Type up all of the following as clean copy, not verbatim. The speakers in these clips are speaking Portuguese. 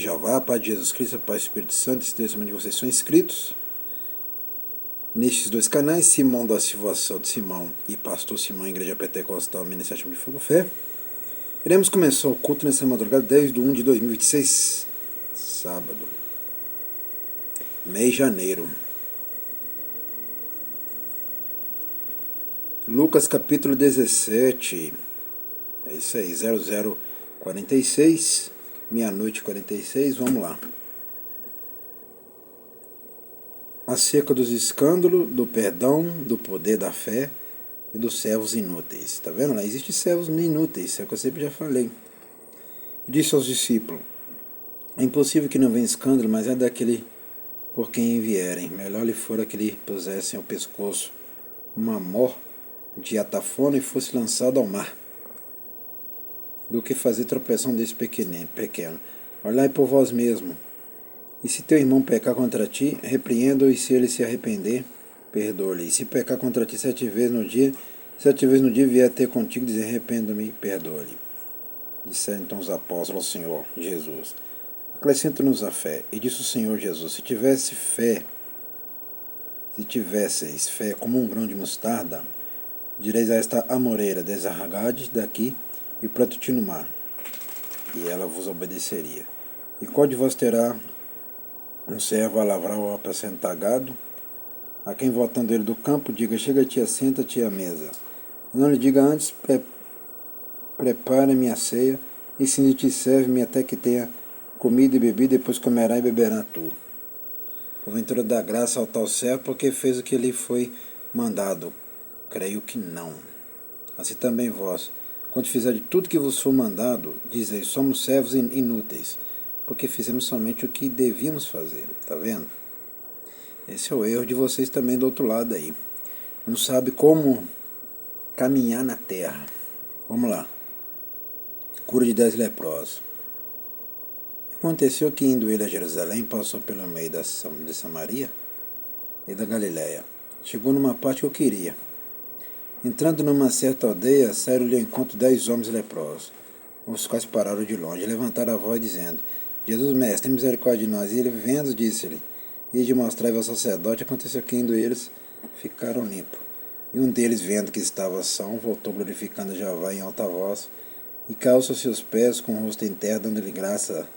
Jeová, Pai de Jesus Cristo, Pai do Espírito Santo, esteja de vocês são inscritos nestes dois canais, Simão da Silva Santo Simão e Pastor Simão, Igreja Pentecostal, Ministério de Fogo Fé. Iremos começar o culto nessa madrugada, 10/1/2026, sábado, mês de janeiro. Lucas capítulo 17, é isso aí, 00:46, meia-noite 46, vamos lá. Acerca dos escândalos, do perdão, do poder da fé e dos servos inúteis. Tá vendo? Lá existem servos inúteis, isso é o que eu sempre já falei. Disse aos discípulos: é impossível que não venha escândalo, mas é daquele por quem vierem. Melhor lhe fora que lhe pusessem ao pescoço uma mó de atafona e fosse lançado ao mar, do que fazer tropeção desse pequeno. Olhai por vós mesmo. E se teu irmão pecar contra ti, repreenda-o, e se ele se arrepender, perdoa-lhe. E se pecar contra ti 7 vezes no dia vier ter contigo, dizer: arrependo-me, perdoa-lhe. Disseram então os apóstolos ao Senhor Jesus: acrescenta-nos a fé. E disse o Senhor Jesus: se tivesseis fé como um grão de mostarda, direis a esta amoreira: desarragade daqui e planta-te no mar, e ela vos obedeceria. E qual de vós terá um servo a lavrar ou a apacentar gado, a quem voltando ele do campo diga: chega-te, assenta-te à mesa? Não lhe diga antes: prepara-me a ceia, e se te serve-me até que tenha comida e bebida, depois comerá e beberá tu. Porventura dá graça ao tal servo, porque fez o que lhe foi mandado? Creio que não. Assim também vós, quando fizerdes tudo que vos for mandado, dizeis: somos servos inúteis, porque fizemos somente o que devíamos fazer. Tá vendo? Esse é o erro de vocês também do outro lado aí. Não sabe como caminhar na terra. Vamos lá. Cura de 10 leprosos. Aconteceu que, indo ele a Jerusalém, passou pelo meio de Samaria e da Galiléia. Chegou numa parte que eu queria. Entrando numa certa aldeia, saíram-lhe ao encontro 10 homens leprosos, os quais pararam de longe e levantaram a voz, dizendo: Jesus, mestre, tem misericórdia de nós. E ele, vendo, disse-lhe: ide mostrai-vos ao sacerdote. Aconteceu que, indo eles, ficaram limpos. E um deles, vendo que estava são, voltou glorificando a Jeová em alta voz, e caiu aos seus pés com o rosto em terra, dando-lhe graça.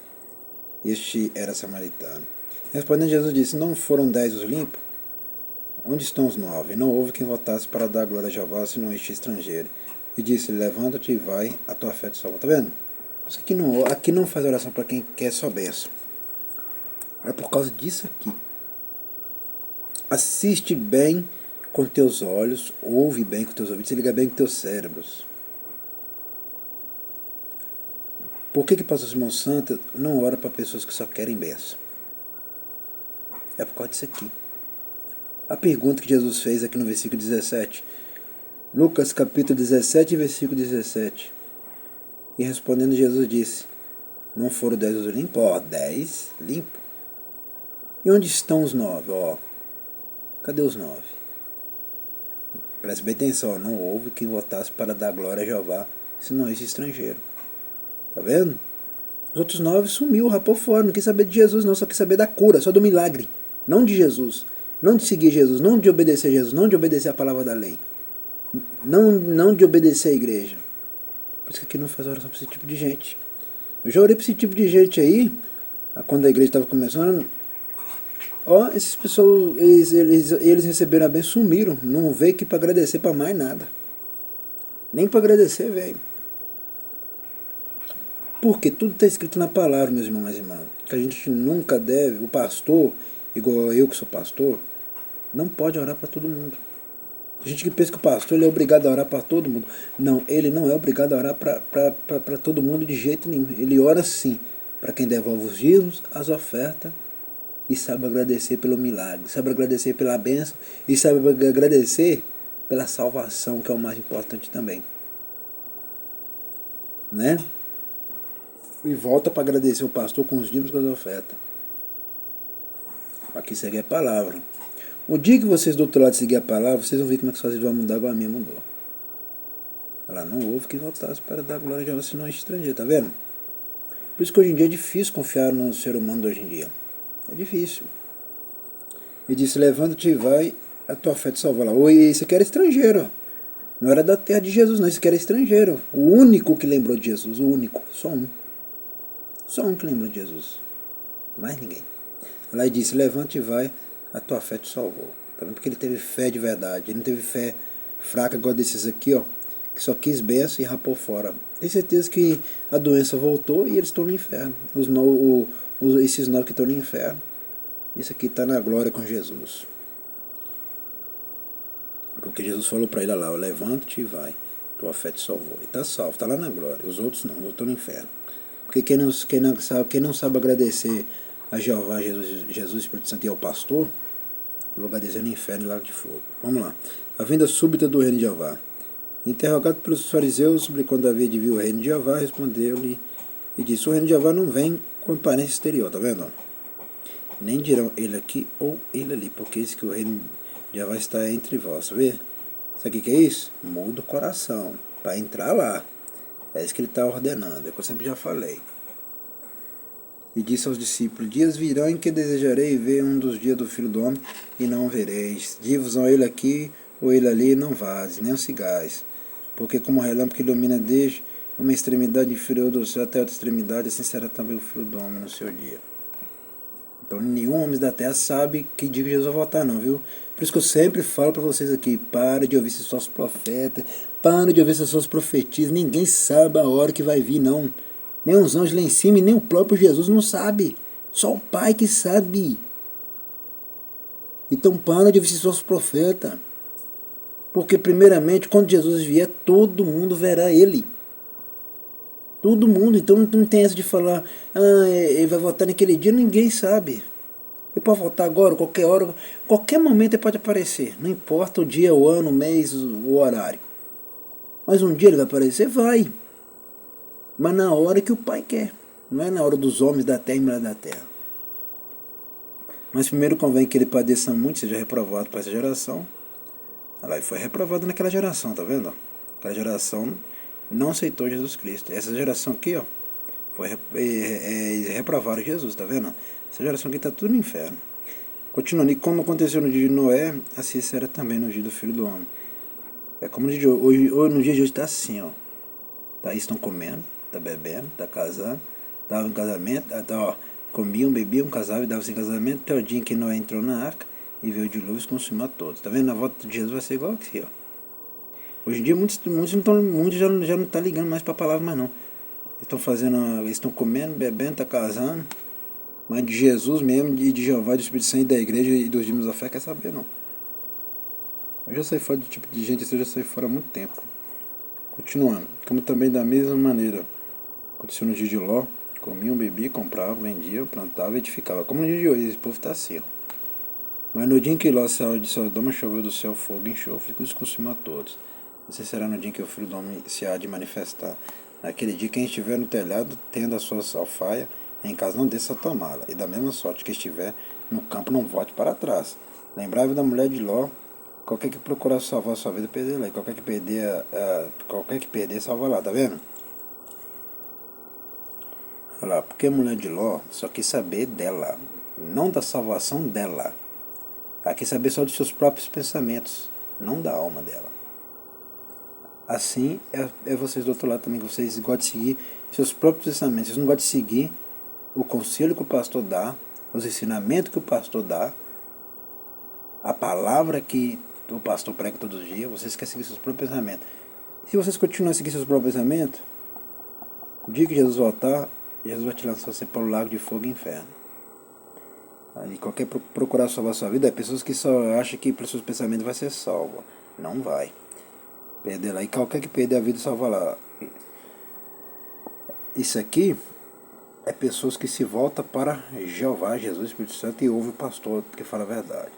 Este era samaritano. Respondendo, Jesus disse: não foram 10 os limpos? Onde estão os 9? Não houve quem voltasse para dar glória a Jeová, senão este estrangeiro. E disse: levanta-te e vai, a tua fé te salva. Tá vendo? Aqui não faz oração para quem quer só bênção. É por causa disso aqui. Assiste bem com teus olhos, ouve bem com teus ouvidos, se liga bem com teus cérebros. Por que pastor Simão Santos não ora para pessoas que só querem bênção? É por causa disso aqui. A pergunta que Jesus fez aqui no versículo 17. Lucas capítulo 17, versículo 17. E respondendo, Jesus disse: não foram 10 os limpos? 10 limpos. E onde estão os 9? Cadê os 9? Preste bem atenção, não houve quem votasse para dar glória a Jeová, senão esse estrangeiro. Tá vendo? Os outros 9 sumiu, rapou fora, não quis saber de Jesus não, só quis saber da cura, só do milagre. Não de Jesus, não de seguir Jesus, não de obedecer a Jesus, não de obedecer a palavra da lei. Não de obedecer a igreja. Por isso que aqui não faz oração para esse tipo de gente. Eu já orei para esse tipo de gente aí, quando a igreja estava começando. Esses pessoas, eles receberam a bênção, sumiram. Não veio aqui para agradecer para mais nada. Nem para agradecer, velho. Porque tudo está escrito na palavra, meus irmãos e irmãs. Que a gente nunca deve, o pastor, igual eu que sou pastor, não pode orar para todo mundo. A gente que pensa que o pastor ele é obrigado a orar para todo mundo. Não, ele não é obrigado a orar para todo mundo de jeito nenhum. Ele ora sim para quem devolve os dízimos, as ofertas, e sabe agradecer pelo milagre, sabe agradecer pela bênção, e sabe agradecer pela salvação, que é o mais importante também. Né? E volta para agradecer o pastor com os dízimos e com as ofertas. Aqui segue a palavra. O dia que vocês do outro lado seguir a palavra, vocês vão ver como é que sua vida vai mudar, igual a minha mudou. Ela não houve que voltasse para dar glória a Jeová, senão estrangeiro, tá vendo? Por isso que hoje em dia é difícil confiar no ser humano de hoje em dia. É difícil. E disse, levanta-te e vai, a tua fé te salva lá. Oi, esse aqui era estrangeiro. Não era da terra de Jesus, não. Esse aqui era estrangeiro. O único que lembrou de Jesus. O único. Só um. Só um que lembrou de Jesus. Mais ninguém. Lá ele disse, levanta-te e vai, a tua fé te salvou. Tá vendo? Porque ele teve fé de verdade. Ele não teve fé fraca igual desses aqui, ó. Que só quis bênção e rapou fora. Tem certeza que a doença voltou e eles estão no inferno. Esses 9 que estão no inferno. Isso aqui está na glória com Jesus. Porque Jesus falou para ele lá, levanta-te e vai, tua fé te salvou. E está salvo, está lá na glória. Os outros não, os outros estão no inferno. Porque quem não sabe agradecer a Jeová, Jesus Espírito Santo e ao pastor, o lugar deles é no inferno e lago de fogo. Vamos lá. A vinda súbita do reino de Jeová. Interrogado pelos fariseus, suplicou Davi de vir o reino de Jeová, respondeu-lhe e disse, o reino de Jeová não vem com aparência exterior, tá vendo? Nem dirão ele aqui ou ele ali, porque isso que o reino já vai estar entre vós, vê? Sabe o que é isso? Muda o coração, para entrar lá. É isso que ele está ordenando, é o que eu sempre já falei. E disse aos discípulos, dias virão em que desejarei ver um dos dias do Filho do Homem, e não o vereis. Di-vos a ele aqui ou ele ali, não vades, nem o sigais. Porque como o relâmpago que ilumina desde uma extremidade inferior do céu até a outra extremidade, assim será também o Filho do Homem no seu dia. Então nenhum homem da terra sabe que dia que Jesus vai voltar não, viu? Por isso que eu sempre falo para vocês aqui, para de ouvir esses falsos profetas, para de ouvir essas suas profetias, ninguém sabe a hora que vai vir não. Nem os anjos lá em cima e nem o próprio Jesus não sabe. Só o Pai que sabe. Então para de ouvir esses falsos profetas. Porque primeiramente quando Jesus vier, todo mundo verá Ele. Todo mundo, então não tem essa de falar, ele vai voltar naquele dia, ninguém sabe. Ele pode voltar agora, qualquer hora, qualquer momento ele pode aparecer. Não importa o dia, o ano, o mês, o horário. Mas um dia ele vai aparecer? Vai. Mas na hora que o Pai quer. Não é na hora dos homens da terra e mulheres da terra. Mas primeiro convém que ele padeça muito, seja reprovado para essa geração. Olha lá, ele foi reprovado naquela geração, tá vendo? Aquela geração não aceitou Jesus Cristo. Essa geração aqui, ó, reprovaram Jesus, tá vendo? Essa geração aqui está tudo no inferno. Continuando, e como aconteceu no dia de Noé, assim será também no dia do Filho do Homem. É como no dia de hoje, no dia de hoje está assim, ó. Tá, estão comendo, tá bebendo, tá casando, estavam em casamento, ó, comiam, bebiam, casavam e davam sem casamento, até o dia em que Noé entrou na arca e veio o dilúvio e consumiu a todos. Tá vendo? A volta de Jesus vai ser igual aqui, ó. Hoje em dia muitos já não tá ligando mais para a palavra mais não. Eles estão comendo, bebendo, tá casando. Mas de Jesus mesmo, de Jeová, do Espírito Santo, da igreja e dos dízimos da fé, quer saber não. Eu já saí fora do tipo de gente assim, eu já saí fora há muito tempo. Continuando, como também da mesma maneira aconteceu no dia de Ló, comiam, bebiam, compravam, vendiam, plantavam e edificavam. Como no dia de hoje, esse povo está assim, ó. Mas no dia em que Ló saiu de Sodoma, choveu do céu fogo e enxofre e os consumiu a todos. Esse será no dia em que o Filho do Homem se há de manifestar. Naquele dia, quem estiver no telhado, tendo a sua alfaia, em casa não desça a tomá-la. E da mesma sorte que estiver no campo, não volte para trás. Lembrai-vos da mulher de Ló, qualquer que procurar salvar a sua vida, perder lá. E qualquer que perder, salva lá, tá vendo? Olha lá, porque a mulher de Ló só quis saber dela, não da salvação dela. Ela quis saber só dos seus próprios pensamentos, não da alma dela. Assim é vocês do outro lado também, que vocês gostam de seguir seus próprios pensamentos. Vocês não gostam de seguir o conselho que o pastor dá, os ensinamentos que o pastor dá, a palavra que o pastor prega todos os dias. Vocês querem seguir seus próprios pensamentos. Se vocês continuarem a seguir seus próprios pensamentos, o dia que Jesus voltar, Jesus vai te lançar você para o lago de fogo e inferno. E qualquer procurar salvar a sua vida, é pessoas que só acham que pelos seus pensamentos vai ser salvo. Não vai. Perder lá. E qualquer que perder a vida, salva lá. Isso aqui é pessoas que se voltam para Jeová, Jesus, Espírito Santo, e ouve o pastor que fala a verdade.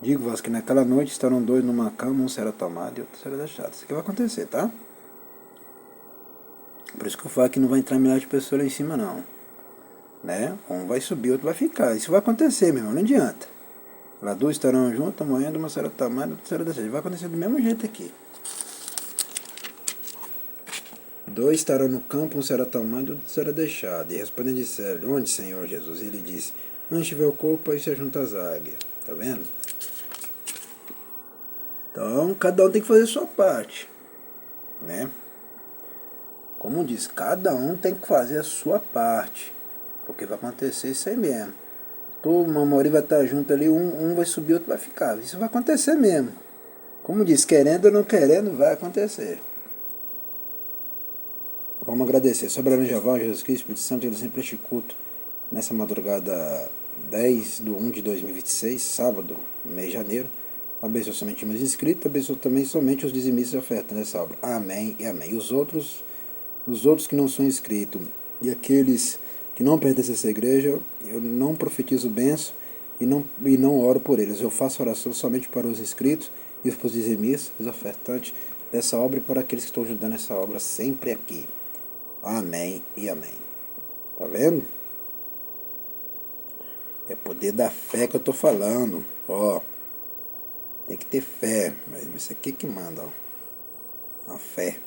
Digo-vos que naquela noite estarão 2 numa cama, um será tomado e outro será deixado. Isso aqui vai acontecer, tá? Por isso que eu falo que não vai entrar milhares de pessoas lá em cima, não. Né? Um vai subir, outro vai ficar. Isso vai acontecer, meu irmão, não adianta. Lá 2 estarão juntos, amanhã uma será tomada, outra será deixada. Vai acontecer do mesmo jeito aqui. dois estarão no campo, um será tomado, outro será deixado. E respondendo disseram, onde, Senhor Jesus? E ele disse, onde estiver o corpo, aí se junta as águias. Tá vendo? Então, cada um tem que fazer a sua parte, né? Como diz, cada um tem que fazer a sua parte, porque vai acontecer isso aí mesmo. Uma maioria vai estar junto ali, um vai subir, outro vai ficar. Isso vai acontecer mesmo. Como diz, querendo ou não querendo, vai acontecer. Vamos agradecer. Soberano Jeová, Jesus Cristo, Espírito Santo, ele sempre este culto, nessa madrugada 10/1/2026, sábado, mês de janeiro. Abençoa somente os inscritos, abençoa também somente os dizimistas e ofertas nessa obra. Amém e amém. E os outros que não são inscritos e aqueles que não pertencem a essa igreja, eu não profetizo bênção e não oro por eles. Eu faço oração somente para os inscritos e para os dizimistas, os ofertantes dessa obra e para aqueles que estão ajudando essa obra sempre aqui. Amém e amém. Tá vendo? É poder da fé que eu tô falando. Ó, tem que ter fé. Mas isso aqui que manda, ó. A fé.